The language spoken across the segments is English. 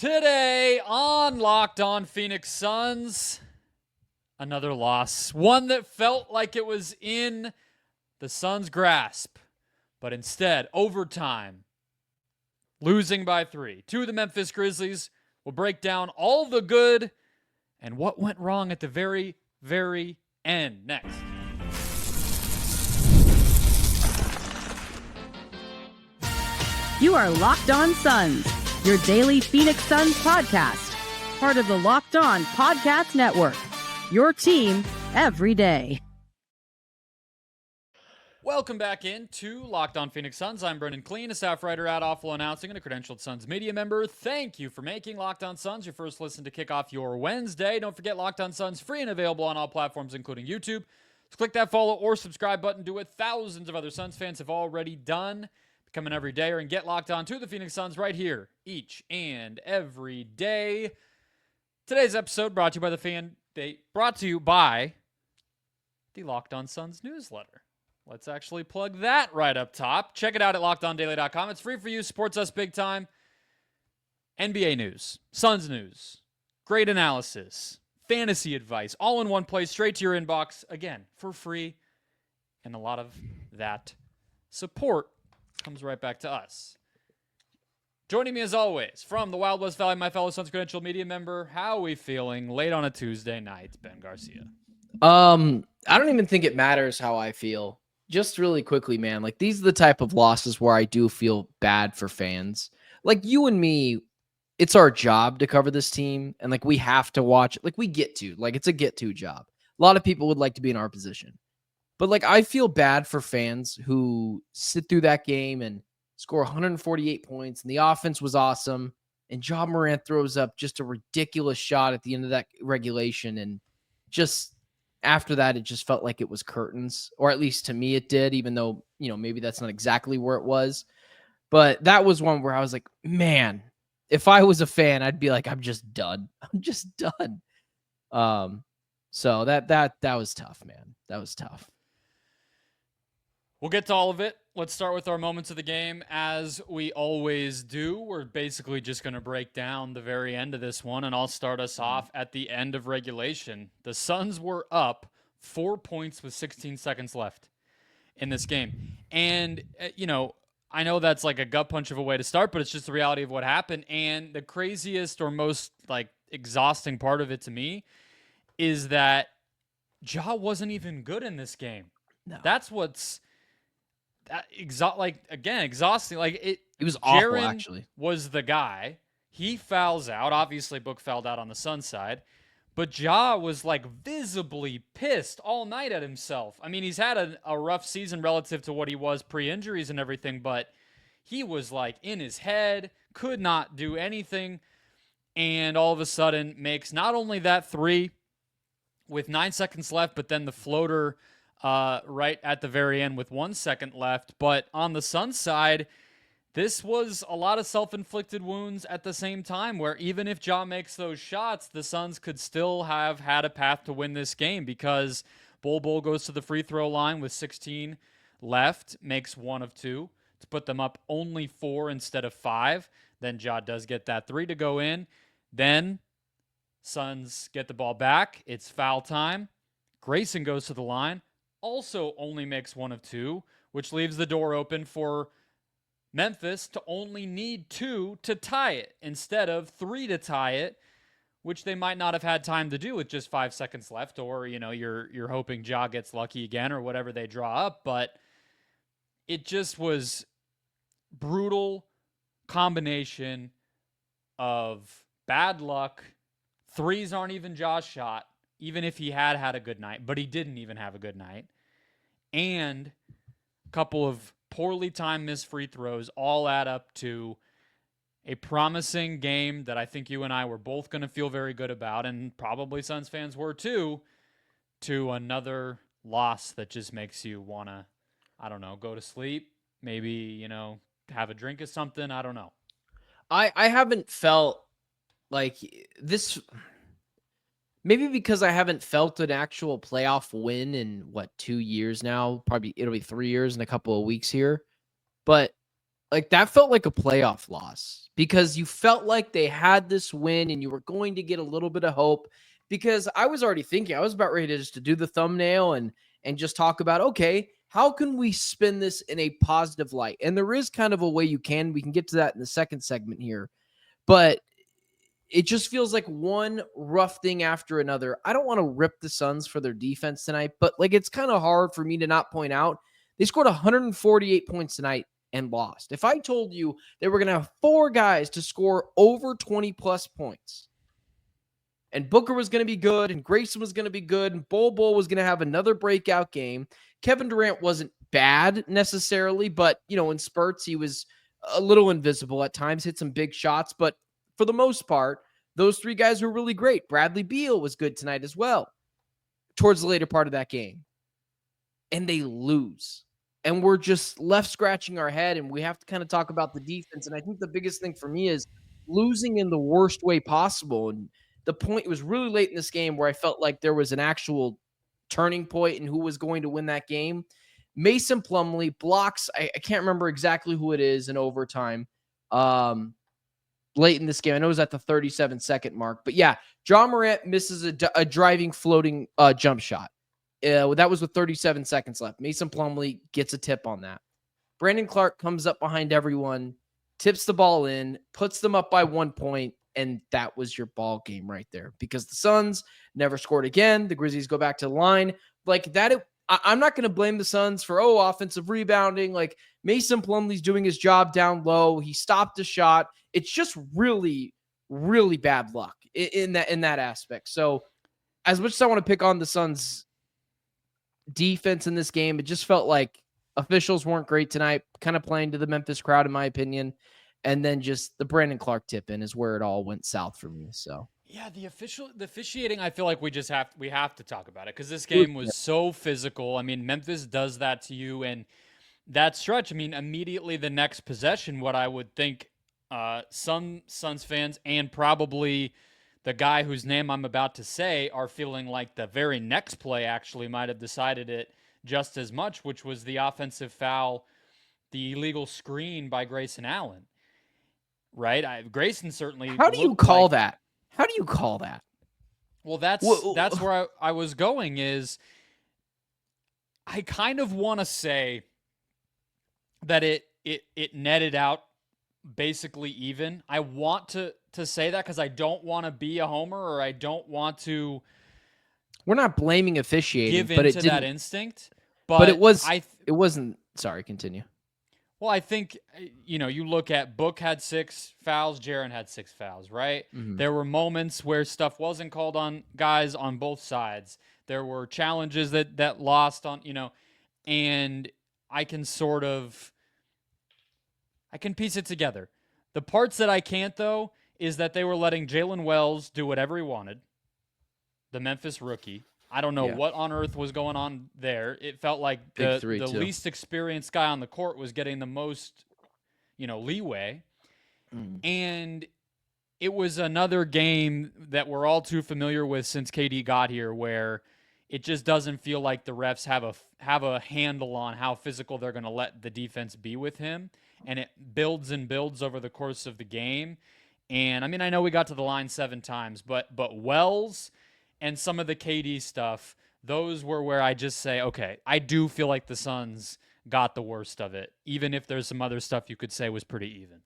Today on Locked On Phoenix Suns, another loss. One that felt like it was in the Suns' grasp, but instead, overtime, losing by 3 to the Memphis Grizzlies. We'll break down all the good and what went wrong at the very, very end next. You are Locked On Suns, your daily Phoenix Suns podcast, part of the Locked On Podcast Network, your team every day. Welcome back into Locked On Phoenix Suns. I'm Brendon, Kleen, a staff writer at Awful Announcing and a credentialed Suns media member. Thank you for making Locked On Suns your first listen to kick off your Wednesday. Don't forget Locked On Suns free and available on all platforms, including YouTube. So click that follow or subscribe button. Do what thousands of other Suns fans have already done. Become an everydayer and get locked on to the Phoenix Suns right here each and every day. Today's episode brought to you by the Locked On Suns newsletter. Let's actually plug that right up top. Check it out at lockedondaily.com. It's free for you, supports us big time. NBA news, Suns news, great analysis, fantasy advice, all in one place, straight to your inbox, again, for free. And a lot of that support comes right back to us. Joining me as always from the Wild West Valley, my fellow Suns credentialed media member. How are we feeling late on a Tuesday night, Ben Garcia? I don't even think it matters how I feel. Just really quickly, man, like these are the type of losses where I do feel bad for fans. Like you and me, it's our job to cover this team. And like we have to watch, like we get to, like it's a get to job. A lot of people would like to be in our position. But like I feel bad for fans who sit through that game and score 148 points and the offense was awesome. And Ja Morant throws up just a ridiculous shot at the end of that regulation. And just after that, it just felt like it was curtains, or at least to me it did, even though, you know, maybe that's not exactly where it was. But that was one where I was like, man, if I was a fan, I'd be like, I'm just done. I'm just done. So that was tough, man. That was tough. We'll get to all of it. Let's start with our moments of the game. As we always do, we're basically just going to break down the very end of this one, and I'll start us off at the end of regulation. The Suns were up 4 points with 16 seconds left in this game. And, I know that's like a gut punch of a way to start, but it's just the reality of what happened. And the craziest or most, exhausting part of it to me is that Ja wasn't even good in this game. No. That's what's... exhausting. He was awful, Jaren actually. was the guy. He fouls out. Obviously, Book fouled out on the Suns side. But Ja was, visibly pissed all night at himself. I mean, he's had a rough season relative to what he was pre-injuries and everything, but he was, in his head, could not do anything, and all of a sudden makes not only that three with 9 seconds left, but then the floater right at the very end with 1 second left. But on the Suns side, this was a lot of self-inflicted wounds at the same time, where even if Ja makes those shots, the Suns could still have had a path to win this game, because Bol Bol goes to the free throw line with 16 left, makes 1 of 2 to put them up only 4 instead of 5. Then Ja does get that 3 to go in. Then Suns get the ball back. It's foul time. Grayson goes to the line. Also only makes 1 of 2, which leaves the door open for Memphis to only need 2 to tie it instead of 3 to tie it, which they might not have had time to do with just 5 seconds left, or, you're hoping Ja gets lucky again or whatever they draw up. But it just was brutal combination of bad luck. Threes aren't even Ja's shot, even if he had a good night, but he didn't even have a good night. And a couple of poorly timed missed free throws all add up to a promising game that I think you and I were both going to feel very good about, and probably Suns fans were too, to another loss that just makes you want to, go to sleep, maybe, have a drink or something. I don't know. I haven't felt like this... Maybe because I haven't felt an actual playoff win in 2 years now. Probably it'll be 3 years in a couple of weeks here. But Like that felt like a playoff loss because you felt like they had this win and you were going to get a little bit of hope because I was already thinking I was about ready to just to do the thumbnail and just talk about, okay, how can we spin this in a positive light? And there is kind of a way you can. We can get to that in the second segment here. But it just feels like one rough thing after another. I don't want to rip the Suns for their defense tonight, but like it's kind of hard for me to not point out they scored 148 points tonight and lost. If I told you they were going to have 4 guys to score over 20 plus points, and Booker was going to be good, and Grayson was going to be good, and Bol Bol was going to have another breakout game. Kevin Durant wasn't bad necessarily, but in spurts he was a little invisible at times, hit some big shots, but for the most part, those 3 guys were really great. Bradley Beal was good tonight as well towards the later part of that game. And they lose. And we're just left scratching our head, and we have to kind of talk about the defense. And I think the biggest thing for me is losing in the worst way possible. And the point, it was really late in this game where I felt like there was an actual turning point in who was going to win that game. Mason Plumlee blocks, I can't remember exactly who it is in overtime. Late in this game. I know it was at the 37-second mark. But yeah, Ja Morant misses a driving, floating jump shot. That was with 37 seconds left. Mason Plumlee gets a tip on that. Brandon Clark comes up behind everyone, tips the ball in, puts them up by 1 point, and that was your ball game right there. Because the Suns never scored again. The Grizzlies go back to the line. Like that, I'm not going to blame the Suns for, offensive rebounding. Like Mason Plumlee's doing his job down low. He stopped a shot. It's just really, really bad luck in that aspect. So as much as I want to pick on the Suns defense in this game, it just felt like officials weren't great tonight, kind of playing to the Memphis crowd, in my opinion. And then just the Brandon Clark tip in is where it all went south for me. So yeah, the officiating, I feel like we have to talk about it because this game was so physical. I mean, Memphis does that to you, and that stretch, I mean, immediately the next possession, what I would think some Suns fans and probably the guy whose name I'm about to say are feeling like the very next play actually might have decided it just as much, which was the offensive foul, the illegal screen by Grayson Allen. Right? Grayson certainly. How do you call that? How do you call that? Well, that's where I was going is I kind of want to say that it netted out basically even. I want to say that because I don't want to be a homer or I don't want to. We're not blaming officiating, give but into it didn't, that instinct. But it was. It wasn't. Sorry, continue. Well, I think, you look at Book had 6 fouls, Jaren had 6 fouls, right? Mm-hmm. There were moments where stuff wasn't called on guys on both sides. There were challenges that lost on, and I can piece it together. The parts that I can't, though, is that they were letting Jalen Wells do whatever he wanted, the Memphis rookie. I don't know what on earth was going on there. It felt like the least experienced guy on the court was getting the most, leeway. Mm. And it was another game that we're all too familiar with since KD got here, where it just doesn't feel like the refs have a handle on how physical they're going to let the defense be with him. And it builds and builds over the course of the game. And, I mean, I know we got to the line 7 times, but Wells and some of the KD stuff, those were where I just say, okay, I do feel like the Suns got the worst of it, even if there's some other stuff you could say was pretty even.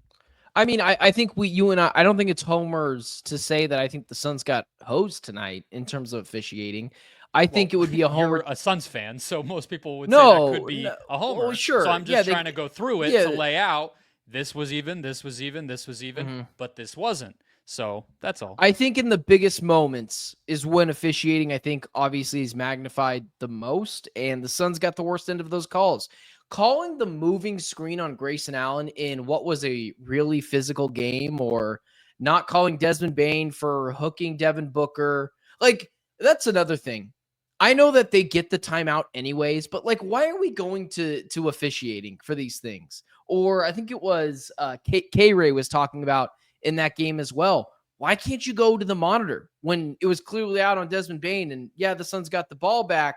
I mean, I think you and I don't think it's homers to say that I think the Suns got hosed tonight in terms of officiating. I think it would be a homer. You're a Suns fan, so most people would say that could be a homer. Well, sure. So I'm just trying to go through it to lay out this was even, this was even, this was even, but this wasn't. So that's all. I think in the biggest moments is when officiating, I think, obviously is magnified the most, and the Suns got the worst end of those calls. Calling the moving screen on Grayson Allen in what was a really physical game, or not calling Desmond Bane for hooking Devin Booker. Like, that's another thing. I know that they get the timeout anyways, but like, why are we going to officiating for these things? Or I think it was K-Ray was talking about in that game as well. Why can't you go to the monitor when it was clearly out on Desmond Bane? And yeah, the Suns got the ball back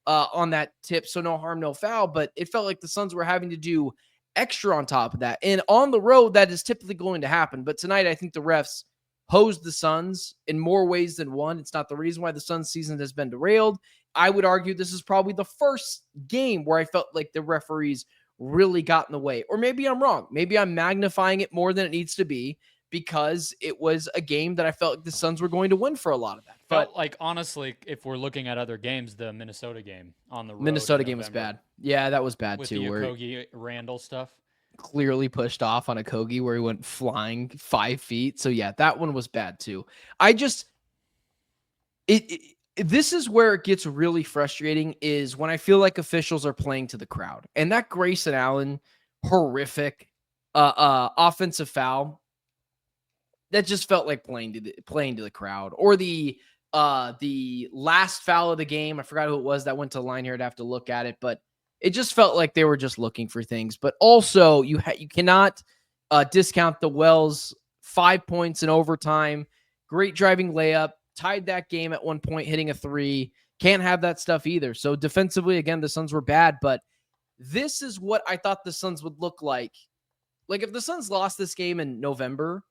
on that tip, so no harm, no foul. But it felt like the Suns were having to do extra on top of that. And on the road, that is typically going to happen. But tonight, I think the refs hosed the Suns in more ways than one. It's not the reason why the Suns season has been derailed. I would argue this is probably the first game where I felt like the referees really got in the way. Or maybe I'm wrong. Maybe I'm magnifying it more than it needs to be because it was a game that I felt like the Suns were going to win for a lot of that. Felt like, honestly, if we're looking at other games, the Minnesota game on the road. Minnesota game was bad. Yeah, that was bad with too. The where Okogie Randall stuff. Clearly pushed off on Okogie where he went flying 5 feet. So yeah, that one was bad too. This is where it gets really frustrating is when I feel like officials are playing to the crowd. And that Grayson Allen horrific offensive foul that just felt like playing to the crowd. Or the last foul of the game, I forgot who it was that went to the line here. I'd have to look at it, but it just felt like they were just looking for things. But also, you cannot discount the Wells 5 points in overtime. Great driving layup. Tied that game at one point, hitting a 3. Can't have that stuff either. So defensively, again, the Suns were bad. But this is what I thought the Suns would look like. Like if the Suns lost this game in November,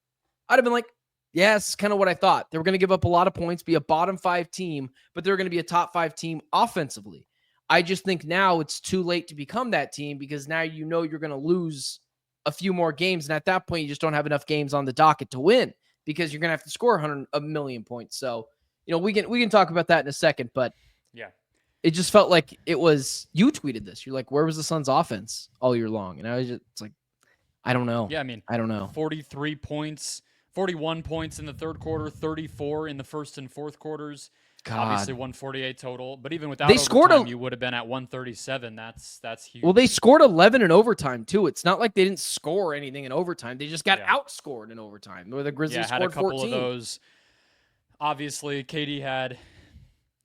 I'd have been like, yeah, this is kind of what I thought. They were going to give up a lot of points, be a bottom 5 team, but they're going to be a top 5 team offensively. I just think now it's too late to become that team because now you know you're going to lose a few more games. And at that point, you just don't have enough games on the docket to win because you're going to have to score a million points. So, we can talk about that in a second, but yeah, it just felt like it was, you tweeted this. You're like, where was the Suns offense all year long? And I was just like, I don't know. Yeah, I mean, I don't know. 43 points, 41 points in the third quarter, 34 in the first and fourth quarters. God. Obviously 148 total, but even without they scored overtime, you would have been at 137. That's huge. Well, they scored 11 in overtime too. It's not like they didn't score anything in overtime. They just got outscored in overtime. Where the Grizzlies had scored a couple 14. of those. Obviously, KD had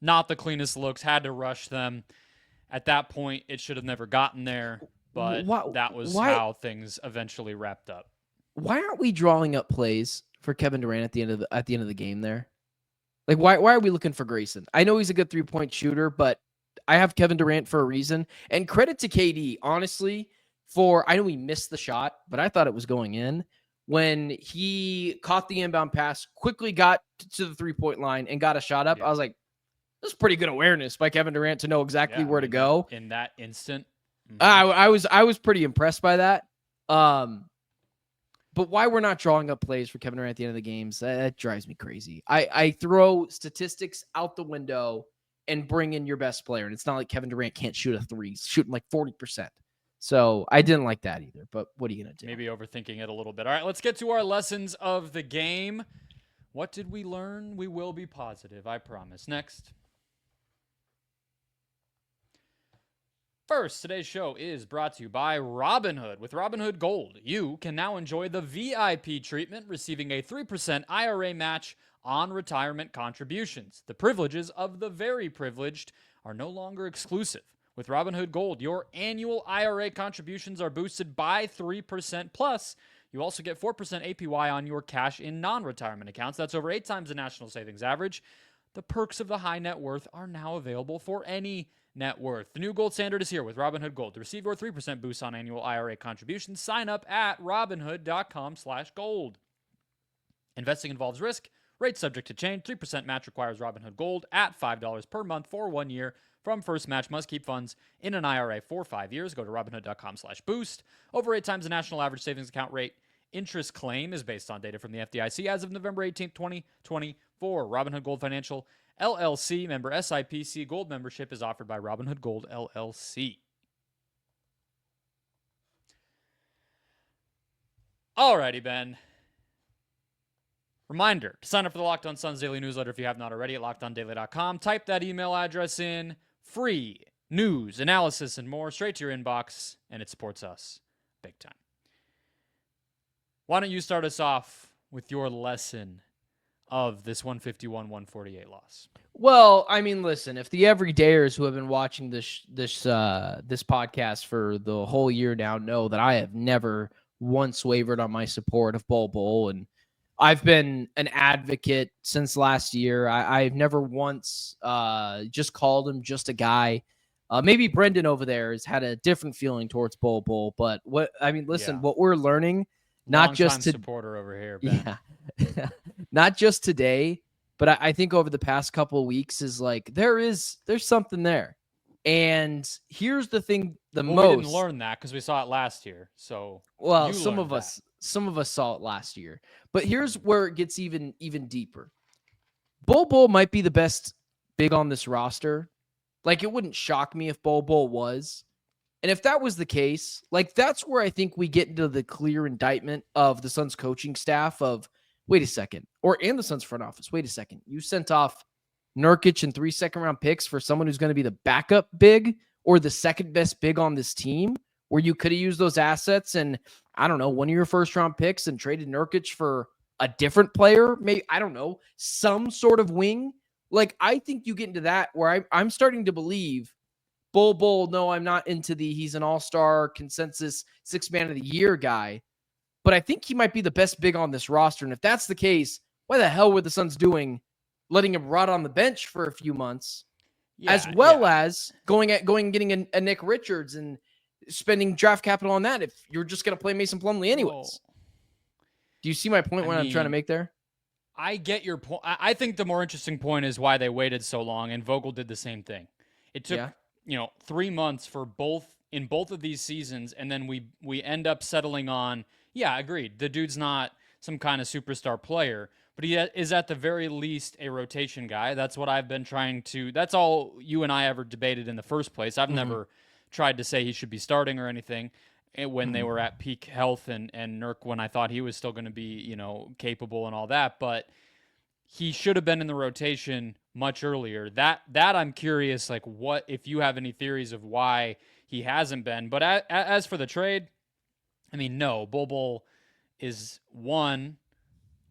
not the cleanest looks, had to rush them. At that point, it should have never gotten there, but that was how things eventually wrapped up. Why aren't we drawing up plays for Kevin Durant at the end of the game there? Like, why are we looking for Grayson? I know he's a good 3-point shooter, but I have Kevin Durant for a reason. And credit to KD, honestly, I know he missed the shot, but I thought it was going in. When he caught the inbound pass, quickly got to the 3-point line and got a shot up, I was like, this is pretty good awareness by Kevin Durant to know exactly where to go. In that instant. Mm-hmm. I was pretty impressed by that. But why we're not drawing up plays for Kevin Durant at the end of the games, that drives me crazy. I throw statistics out the window and bring in your best player. And it's not like Kevin Durant can't shoot a 3. He's shooting like 40%. So I didn't like that either. But what are you going to do? Maybe overthinking it a little bit. All right, let's get to our lessons of the game. What did we learn? We will be positive, I promise. Next. First, today's show is brought to you by Robinhood. With Robinhood Gold, you can now enjoy the VIP treatment, receiving a 3% IRA match on retirement contributions. The privileges of the very privileged are no longer exclusive. With Robinhood Gold, your annual IRA contributions are boosted by 3%, plus you also get 4% APY on your cash in non-retirement accounts. That's over 8 times the national savings average. The perks of the high net worth are now available for any net worth. The new gold standard is here with Robinhood Gold. To receive your 3% boost on annual IRA contributions, sign up at robinhood.com/gold. Investing involves risk. Rates subject to change. 3% match requires Robinhood Gold at $5 per month for 1 year. From first match, must keep funds in an IRA for 5 years. Go to robinhood.com/boost. Over 8 times the national average savings account rate. Interest claim is based on data from the FDIC as of November 18th, 2024. Robinhood Gold Financial LLC, member SIPC. Gold membership is offered by Robinhood Gold LLC. Alrighty, Ben. Reminder to sign up for the Locked On Suns daily newsletter if you have not already at lockedondaily.com. Type that email address in. Free news, analysis, and more straight to your inbox, and it supports us big time. Why don't you start us off with your lesson of this 151-148 loss? Well, I mean, listen, if the everydayers who have been watching this podcast for the whole year now know that I have never once wavered on my support of Bol Bol, and I've been an advocate since last year. I've never once just called him just a guy. Maybe Brendon over there has had a different feeling towards Bol Bol, but listen, what we're learning, not just supporter over here, Ben. yeah, not just today, but I think over the past couple of weeks is like there's something there. And here's the thing: we didn't learn that because we saw it last year. So some of us saw it last year, but here's where it gets even deeper. Bol Bol might be the best big on this roster. Like, it wouldn't shock me if Bol Bol was. And if that was the case, like, that's where I think we get into the clear indictment of the Suns coaching staff of, wait a second, and the Suns front office. Wait a second. You sent off Nurkic and 3 second-round picks for someone who's going to be the backup big or the second best big on this team, where you could have used those assets and, I don't know, one of your first-round picks and traded Nurkic for a different player, maybe, I don't know, some sort of wing. Like, I think you get into that where I'm starting to believe Bol Bol, no, I'm not into he's an all-star consensus 6th man of the year guy, but I think he might be the best big on this roster. And if that's the case, why the hell were the Suns doing letting him rot on the bench for a few months, as going and getting a Nick Richards and spending draft capital on that if you're just going to play Mason Plumlee anyways? Well, do you see my point I'm trying to make there? I get your point. I think the more interesting point is why they waited so long, and Vogel did the same thing. It took 3 months for both of these seasons, and then we end up settling on, agreed, the dude's not some kind of superstar player, but he is at the very least a rotation guy. That's what I've been trying to – that's all you and I ever debated in the first place. I've never tried to say he should be starting or anything when they were at peak health and Nurk when I thought he was still going to be, capable and all that. But he should have been in the rotation much earlier. That I'm curious, like, what if you have any theories of why he hasn't been. But as for the trade, I mean, no, Bol Bol is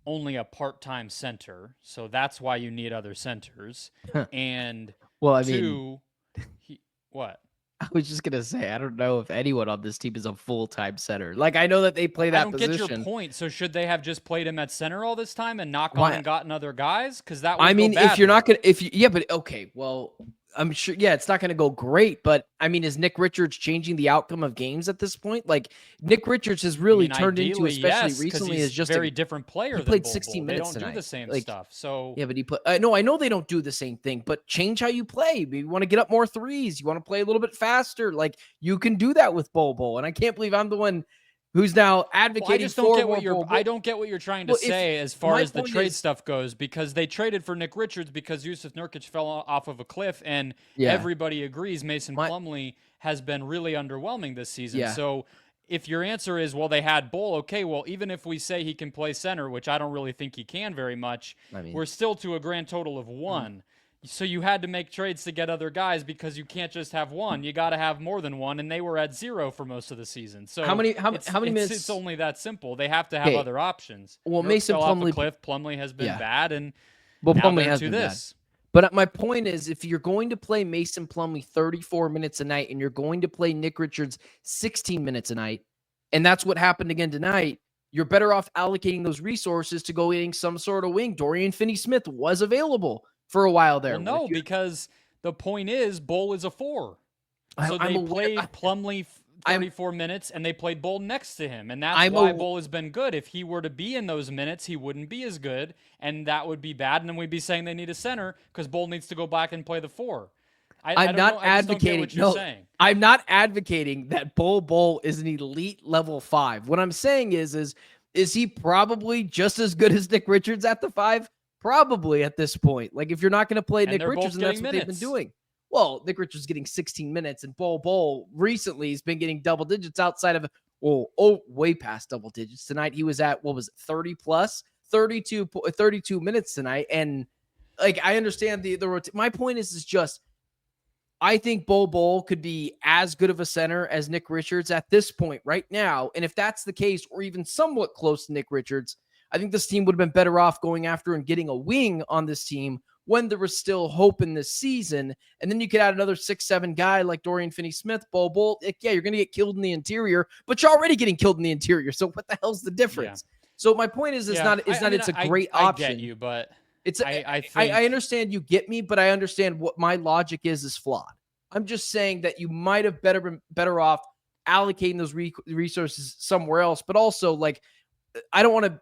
only a part-time center, so that's why you need other centers. And two, what? I was just going to say, I don't know if anyone on this team is a full-time center. Like, I know that they play that position. I don't get your point. So should they have just played him at center all this time and not gone and gotten other guys? Because that would go bad. If you're not going to, but okay, well, I'm sure, it's not going to go great, but I mean, is Nick Richards changing the outcome of games at this point? Like, Nick Richards has really turned into, especially recently, is just a very different player. He played 16 minutes tonight. They don't do the same stuff. So yeah, but he put. No, I know they don't do the same thing, but change how you play. Maybe you want to get up more threes. You want to play a little bit faster. Like, you can do that with Bol Bol, and I can't believe I'm the one who's now advocating I don't get what you're trying to say as far as the trade stuff goes, because they traded for Nick Richards because Jusuf Nurkic fell off of a cliff, and everybody agrees Mason Plumlee has been really underwhelming this season. Yeah. So if your answer is, well, they had Bol, okay, well, even if we say he can play center, which I don't really think he can very much, we're still to a grand total of one. So you had to make trades to get other guys because you can't just have one. You got to have more than one, and they were at 0 for most of the season. So how many minutes? It's only that simple. They have to have other options. Well, Nurk Mason fell Plumlee, off a cliff. Plumlee has been bad, and Plumlee has been bad. But my point is, if you're going to play Mason Plumlee 34 minutes a night, and you're going to play Nick Richards 16 minutes a night, and that's what happened again tonight, you're better off allocating those resources to go getting some sort of wing. Dorian Finney-Smith was available for a while there. Well, no, because the point is Bol is a 4. So they played Plumlee 34 minutes, and they played Bol next to him. And that's why Bol has been good. If he were to be in those minutes, he wouldn't be as good, and that would be bad. And then we'd be saying they need a center because Bol needs to go back and play the 4. I'm not advocating. I'm not advocating that Bol Bol is an elite level 5. What I'm saying is he probably just as good as Nick Richards at the 5? Probably at this point. Like, if you're not going to play Nick Richards, and that's what they've been doing. Well, Nick Richards is getting 16 minutes, and Bol Bol recently has been getting double digits outside of, way past double digits. Tonight he was at, 30 plus, 32 minutes tonight. And like, I understand my point is just, I think Bol Bol could be as good of a center as Nick Richards at this point right now. And if that's the case, or even somewhat close to Nick Richards, I think this team would have been better off going after and getting a wing on this team when there was still hope in this season. And then you could add another 6'7" guy like Dorian Finney-Smith, Bol Bol. You're going to get killed in the interior, but you're already getting killed in the interior. So what the hell's the difference? Yeah. So my point is, it's not it's a great option. I get you, but I understand you get me, but I understand what my logic is flawed. I'm just saying that you might have been better off allocating those resources somewhere else. But also, like, I don't want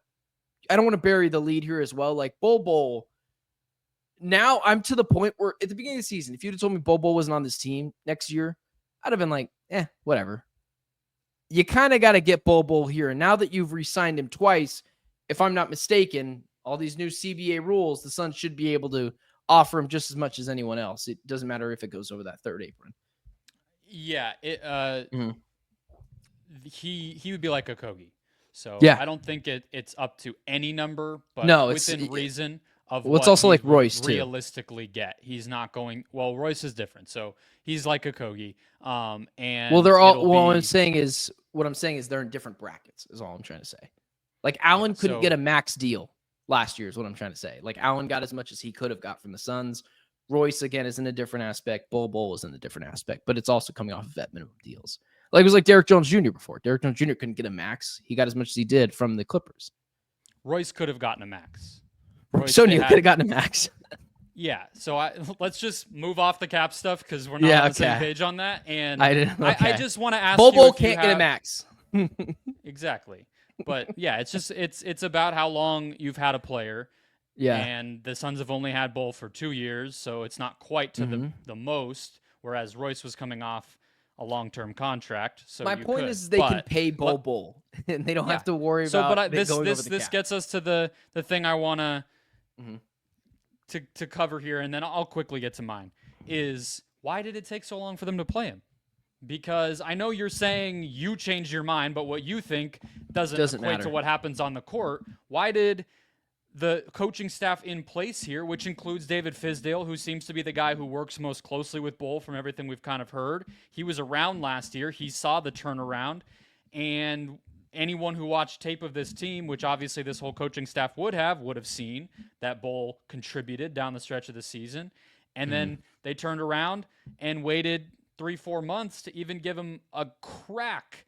to bury the lead here as well. Like, Bol Bol, now I'm to the point where at the beginning of the season, if you'd have told me Bol Bol wasn't on this team next year, I'd have been like, whatever. You kind of got to get Bol Bol here. And now that you've re-signed him twice, if I'm not mistaken, all these new CBA rules, the Suns should be able to offer him just as much as anyone else. It doesn't matter if it goes over that third apron. Yeah, he would be like a Kogi. So Yeah. I don't think it's up to any number, but No, within reason of well, it's what also he like would Royce, too. realistically get. He's not going. Well, Royce is different, so he's like a Kogi. And well, they're all. it'll Well, be, what I'm saying is they're in different brackets. Is all I'm trying to say. Like, Allen couldn't get a max deal last year. Is what I'm trying to say. Like, Allen got as much as he could have got from the Suns. Royce, again, is in a different aspect. Bol Bol is in a different aspect, but it's also coming off of vet minimum deals. Like, it was like Derrick Jones Jr. before. Derrick Jones Jr. couldn't get a max. He got as much as he did from the Clippers. Royce could have gotten a max. Sonia could have gotten a max. Yeah, so let's just move off the cap stuff because we're not on the same page on that. And I just want to ask Bol you Bol if can't get a max. Exactly. But yeah, it's about how long you've had a player. Yeah. And the Suns have only had Bol for 2 years, so it's not quite to the most, whereas Royce was coming off a long-term contract. So my point is they can pay Bol Bol and they don't have to worry about but going over the this cap. gets us to the thing I want to cover here, and then I'll quickly get to mine, is why did it take so long for them to play him? Because I know you're saying you changed your mind, but what you think doesn't equate matter to what happens on the court. Why did the coaching staff in place here, which includes David Fizdale, who seems to be the guy who works most closely with Bol from everything we've kind of heard. He was around last year. He saw the turnaround. And anyone who watched tape of this team, which obviously this whole coaching staff would have seen that Bol contributed down the stretch of the season. And then they turned around and waited 3-4 months to even give him a crack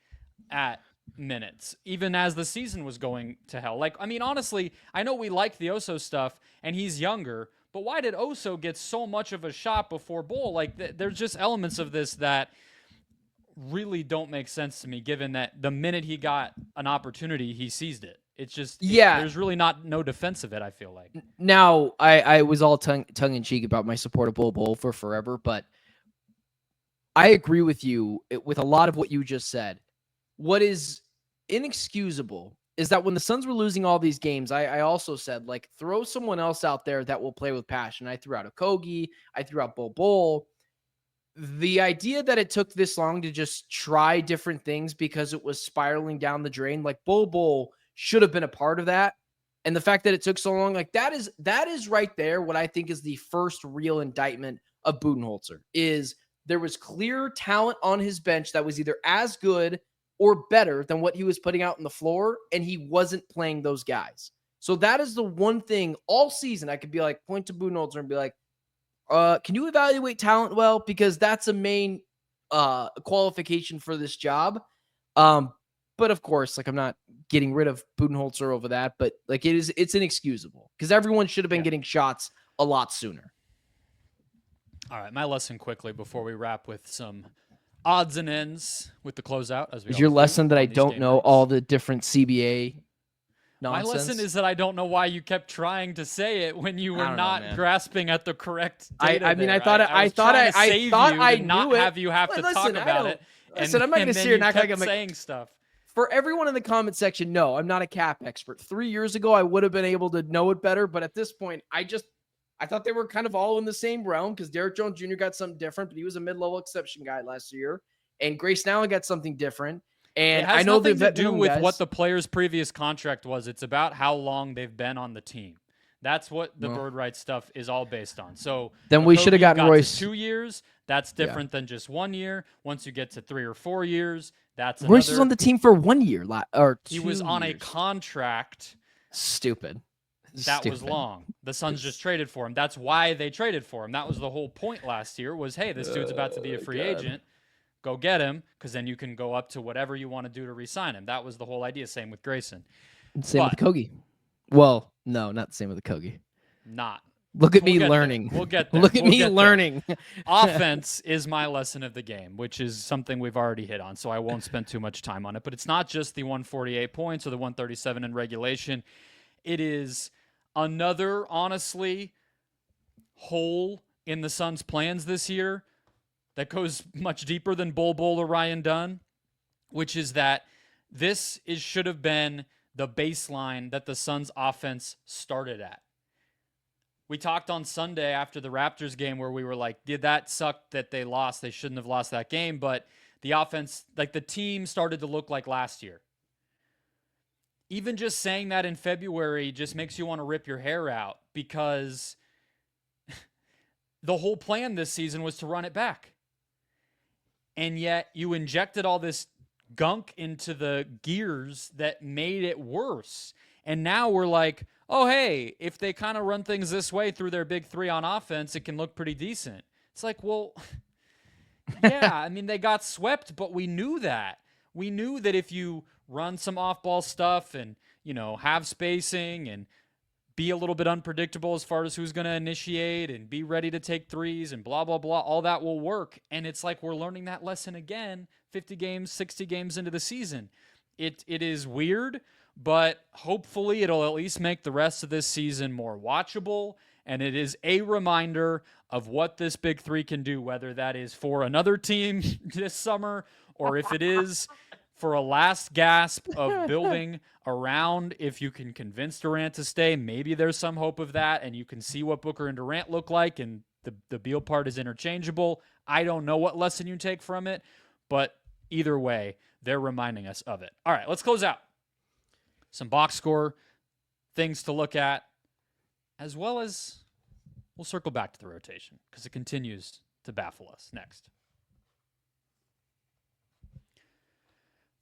at minutes, even as the season was going to hell. Like, I mean, honestly, I know we like the Oso stuff, and he's younger, but why did Oso get so much of a shot before Bol? Like, there's just elements of this that really don't make sense to me, given that the minute he got an opportunity, he seized it. It's just, there's really no defense of it, I feel like. Now, I was all tongue-in-cheek about my support of Bol Bol for forever, but I agree with you with a lot of what you just said. What is inexcusable is that when the Suns were losing all these games, I also said, like, throw someone else out there that will play with passion. I threw out a Kogi. I threw out Bol Bol. The idea that it took this long to just try different things because it was spiraling down the drain, like, Bol Bol should have been a part of that. And the fact that it took so long, like, that is right there what I think is the first real indictment of Budenholzer, is there was clear talent on his bench that was either as good or better than what he was putting out on the floor, and he wasn't playing those guys. So that is the one thing all season I could be like, point to Budenholzer and be like, can you evaluate talent well? Because that's a main qualification for this job. But of course, like, I'm not getting rid of Budenholzer over that, but like, it's inexcusable because everyone should have been getting shots a lot sooner. All right, my lesson quickly before we wrap with some odds and ends with the closeout. Is your lesson that I don't know all the different CBA nonsense? My lesson is that I don't know why you kept trying to say it when you were not grasping at the correct data. I mean, there. I thought I knew not it. have you have to talk about it. Listen, I'm not going to sit here and act like I'm saying stuff. For everyone in the comment section, no, I'm not a cap expert. 3 years ago, I would have been able to know it better, but at this point, I thought they were kind of all in the same realm because Derrick Jones Jr. got something different, but he was a mid-level exception guy last year. And Grayson Allen got something different. And it has I know nothing to do with what the player's previous contract was. It's about how long they've been on the team. That's what the bird rights stuff is all based on. So then we should have gotten Royce 2 years. That's different than just 1 year. Once you get to 3 or 4 years, that's Royce was on the team for 1 year or 2 He was on years. a contract. Stupid. That was long. The Suns just traded for him. That's why they traded for him. That was the whole point last year was, hey, this dude's about to be a free agent. Go get him, because then you can go up to whatever you want to do to re-sign him. That was the whole idea. Same with Grayson. Same with Kogi. Well, no, not the same with the Kogi. Not Look at We'll me get there. learning. We'll get there. Look at We'll me get there. learning. Offense is my lesson of the game, which is something we've already hit on, so I won't spend too much time on it. But it's not just the 148 points or the 137 in regulation. It is another, honestly, hole in the Suns' plans this year that goes much deeper than Bol Bol or Ryan Dunn, which is that this should have been the baseline that the Suns' offense started at. We talked on Sunday after the Raptors game where we were like, did that suck that they lost? They shouldn't have lost that game. But the offense, like the team started to look like last year. Even just saying that in February just makes you want to rip your hair out because the whole plan this season was to run it back. And yet you injected all this gunk into the gears that made it worse. And now we're like, oh, hey, if they kind of run things this way through their big three on offense, it can look pretty decent. It's like, well, yeah, I mean, they got swept, but we knew that. We knew that if you run some off-ball stuff and, you know, have spacing and be a little bit unpredictable as far as who's going to initiate and be ready to take threes and blah, blah, blah, all that will work. And it's like we're learning that lesson again 50 games, 60 games into the season. It is weird, but hopefully it'll at least make the rest of this season more watchable, and it is a reminder of what this big three can do, whether that is for another team this summer or if it is for a last gasp of building around. If you can convince Durant to stay, maybe there's some hope of that, and you can see what Booker and Durant look like, and the Beal part is interchangeable. I don't know what lesson you take from it, but either way, they're reminding us of it. All right, let's close out. Some box score things to look at, as well as we'll circle back to the rotation because it continues to baffle us next.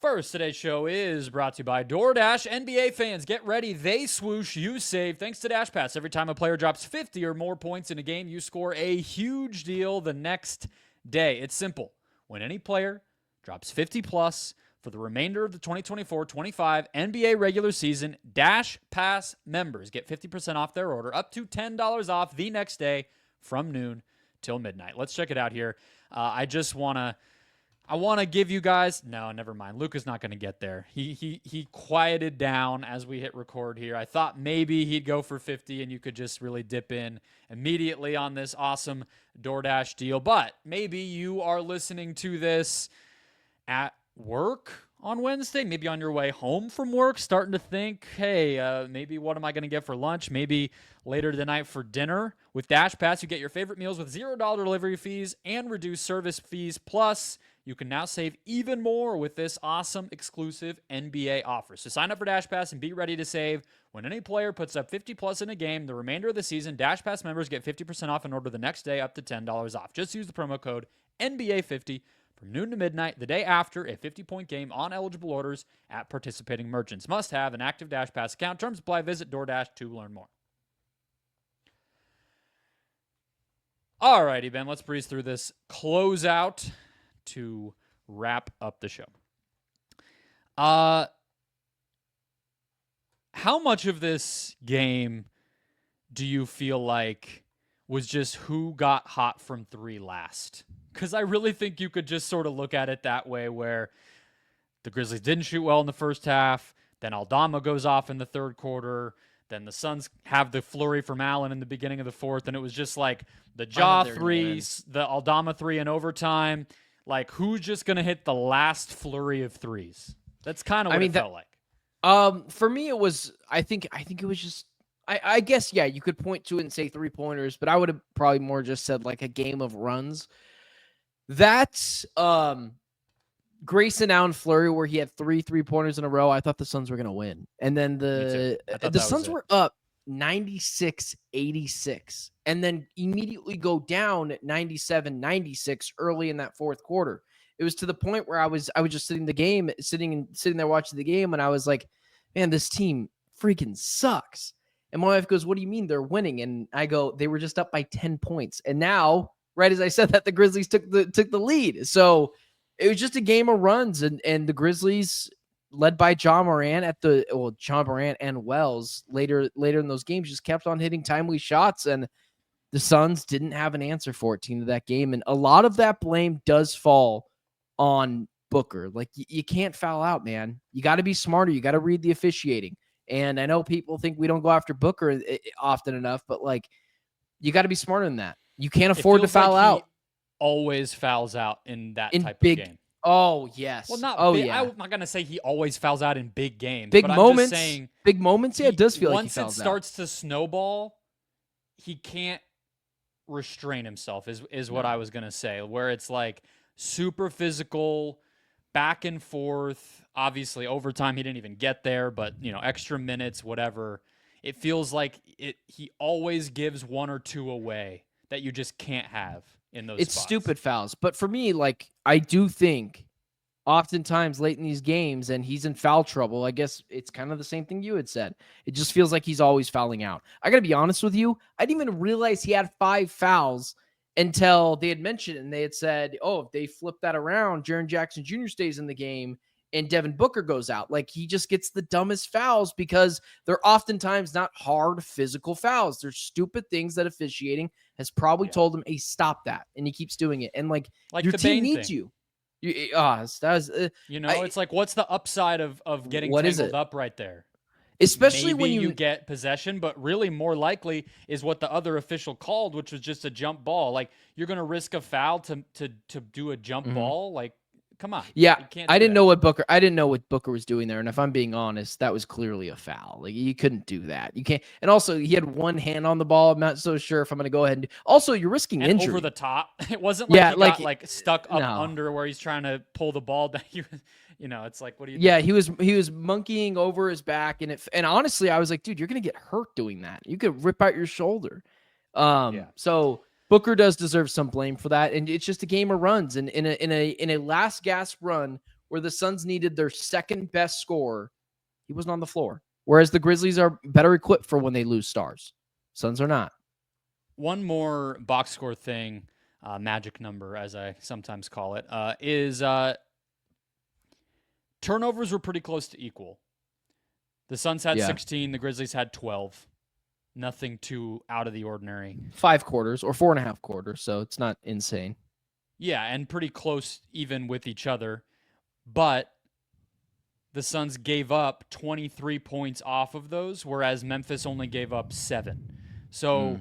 First, today's show is brought to you by DoorDash. NBA fans, get ready. They swoosh, you save. Thanks to Dash Pass, every time a player drops 50 or more points in a game, you score a huge deal the next day. It's simple. When any player drops 50 plus for the remainder of the 2024-25 NBA regular season, Dash Pass members get 50% off their order, up to $10 off the next day from noon till midnight. Let's check it out here. I want to give you guys, no, never mind. Luka's not going to get there. He quieted down as we hit record here. I thought maybe he'd go for 50 and you could just really dip in immediately on this awesome DoorDash deal. But maybe you are listening to this at work on Wednesday, maybe on your way home from work, starting to think, hey, maybe what am I going to get for lunch? Maybe later tonight for dinner. With Dash Pass, you get your favorite meals with $0 delivery fees and reduced service fees. Plus, you can now save even more with this awesome exclusive NBA offer. So sign up for Dash Pass and be ready to save. When any player puts up 50 plus in a game, the remainder of the season, Dash Pass members get 50% off an order the next day, up to $10 off. Just use the promo code NBA50 from noon to midnight the day after a 50-point game on eligible orders at participating merchants. Must have an active Dash Pass account. Terms apply. Visit DoorDash to learn more. All righty, Ben, let's breeze through this closeout to wrap up the show. How much of this game do you feel like was just who got hot from three last? Because I really think you could just sort of look at it that way, where the Grizzlies didn't shoot well in the first half, then Aldama goes off in the third quarter, then the Suns have the flurry from Allen in the beginning of the fourth, and it was just like the Ja three, the Aldama three in overtime. Like, who's just going to hit the last flurry of threes? That's kind of what it felt like. For me, it was, I think it was just, I guess, yeah, you could point to it and say 3-pointers, but I would have probably more just said like a game of runs. That's Grayson Allen flurry where he had 3-pointers in a row. I thought the Suns were going to win. And then the Suns were up 96-86 and then immediately go down at 97-96 early in that fourth quarter. It was to the point where I was just sitting there watching the game, and I was like, man, this team freaking sucks. And my wife goes, what do you mean they're winning? And I go, they were just up by 10 points. And now, right as I said that, the Grizzlies took the lead. So it was just a game of runs, and the Grizzlies, led by Ja Morant Ja Morant and Wells later in those games just kept on hitting timely shots, and the Suns didn't have an answer for it to that game. And a lot of that blame does fall on Booker. Like, you can't foul out, man. You got to be smarter. You got to read the officiating. And I know people think we don't go after Booker often enough, but like, you got to be smarter than that. You can't afford to foul out. Always fouls out in that type big, of game. Oh, yes. Well, not oh, big, yeah. I'm not going to say he always fouls out in big games. Big but moments. I'm just saying, big moments, yeah, it does feel like he fouls out. Once it starts to snowball, he can't restrain himself, is what I was going to say, where it's like super physical, back and forth. Obviously, overtime, he didn't even get there, but, extra minutes, whatever. It feels like he always gives one or two away that you just can't have in those spots. Stupid fouls. But for me, like, I do think oftentimes late in these games and he's in foul trouble, I guess it's kind of the same thing you had said. It just feels like he's always fouling out. I got to be honest with you. I didn't even realize he had 5 fouls until they had mentioned it, and they had said, oh, if they flip that around, Jaren Jackson Jr. stays in the game and Devin Booker goes out. Like, he just gets the dumbest fouls because they're oftentimes not hard physical fouls. They're stupid things that officiating has probably told him, hey, stop that. And he keeps doing it. And like your team needs you. It's like, what's the upside of getting tangled up right there? Especially Maybe when you get possession, but really more likely is what the other official called, which was just a jump ball. Like, you're going to risk a foul to do a jump ball. Like, come on. Yeah, I didn't know what Booker was doing there, and if I'm being honest, that was clearly a foul. Like, you couldn't do that. You can't. And also, he had one hand on the ball. I'm not so sure if I'm going to go ahead and. Also, you're risking injury over the top. It wasn't like he got stuck up under where he's trying to pull the ball down. It's like, what do you? Yeah, doing? he was monkeying over his back, and honestly, I was like, dude, you're going to get hurt doing that. You could rip out your shoulder. So. Booker does deserve some blame for that, and it's just a game of runs. And in a last gasp run where the Suns needed their second best scorer, he wasn't on the floor. Whereas the Grizzlies are better equipped for when they lose stars. Suns are not. One more box score thing, magic number as I sometimes call it, is turnovers were pretty close to equal. The Suns had 16, the Grizzlies had 12. Nothing too out of the ordinary. 5 quarters or 4.5 quarters, so it's not insane. Yeah, and pretty close even with each other. But the Suns gave up 23 points off of those, whereas Memphis only gave up 7. So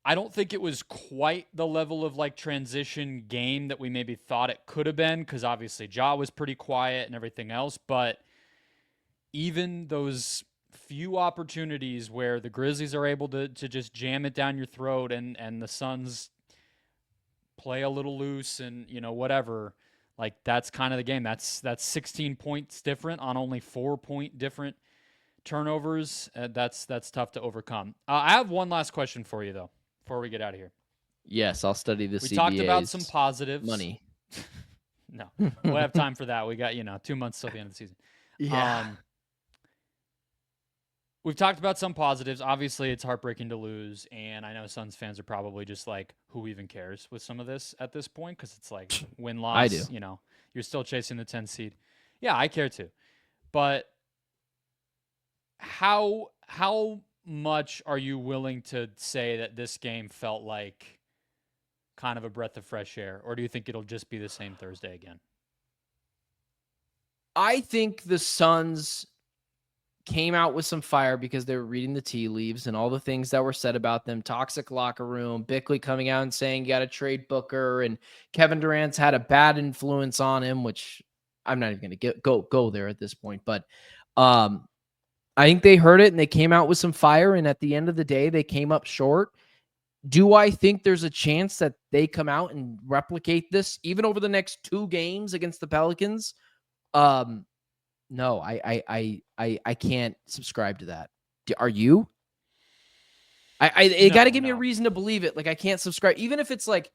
I don't think it was quite the level of like transition game that we maybe thought it could have been, because obviously Ja was pretty quiet and everything else. But even those few opportunities where the Grizzlies are able to just jam it down your throat and the Suns play a little loose and whatever, like that's kind of the game. That's 16 points different on only 4-point different turnovers. That's tough to overcome. I have one last question for you though before we get out of here. Yes, I'll study the CBA's. We talked about some positives. Money. No, we'll have time for that. We got 2 months till the end of the season. Yeah. We've talked about some positives. Obviously, it's heartbreaking to lose, and I know Suns fans are probably just like, who even cares with some of this at this point? Because it's like win-loss. I do. You're still chasing the 10 seed. Yeah, I care too. But how much are you willing to say that this game felt like kind of a breath of fresh air, or do you think it'll just be the same Thursday again? I think the Suns came out with some fire because they were reading the tea leaves and all the things that were said about them. Toxic locker room, Bickley coming out and saying you got to trade Booker, and Kevin Durant's had a bad influence on him, which I'm not even going to go there at this point. But I think they heard it and they came out with some fire, and at the end of the day, they came up short. Do I think there's a chance that they come out and replicate this even over the next 2 games against the Pelicans? No, I can't subscribe to that. Are you? It got to give me a reason to believe it. Like, I can't subscribe, even if it's like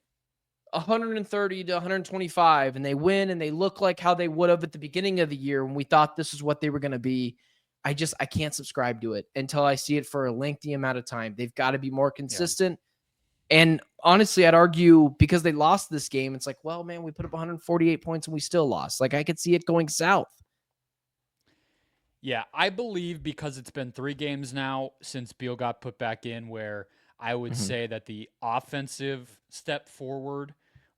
130 to 125 and they win and they look like how they would have at the beginning of the year when we thought this is what they were going to be. I can't subscribe to it until I see it for a lengthy amount of time. They've got to be more consistent. Yeah. And honestly, I'd argue because they lost this game, it's like, well, man, we put up 148 points and we still lost. Like, I could see it going south. Yeah, I believe because it's been 3 games now since Beal got put back in where I would Mhm. say that the offensive step forward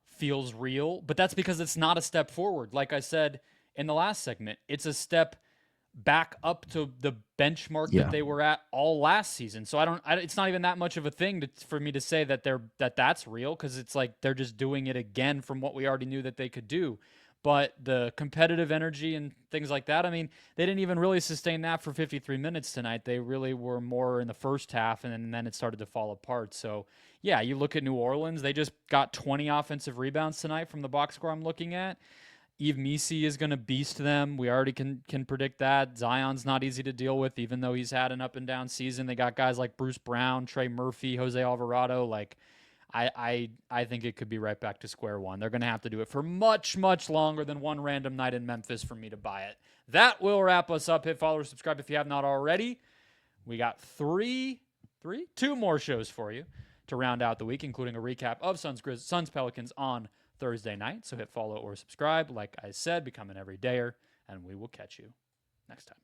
feels real, but that's because it's not a step forward. Like I said in the last segment, it's a step back up to the benchmark that Yeah. they were at all last season. So it's not even that much of a thing for me to say that that's real, because it's like they're just doing it again from what we already knew that they could do. But the competitive energy and things like that, I mean, they didn't even really sustain that for 53 minutes tonight. They really were more in the first half, and then it started to fall apart. So, yeah, you look at New Orleans, they just got 20 offensive rebounds tonight from the box score I'm looking at. Eve Misi is going to beast them. We already can predict that. Zion's not easy to deal with, even though he's had an up and down season. They got guys like Bruce Brown, Trey Murphy, Jose Alvarado. Like, I think it could be right back to square one. They're going to have to do it for much, much longer than one random night in Memphis for me to buy it. That will wrap us up. Hit follow or subscribe if you have not already. We got two more shows for you to round out the week, including a recap of Suns Pelicans on Thursday night. So hit follow or subscribe. Like I said, become an everydayer, and we will catch you next time.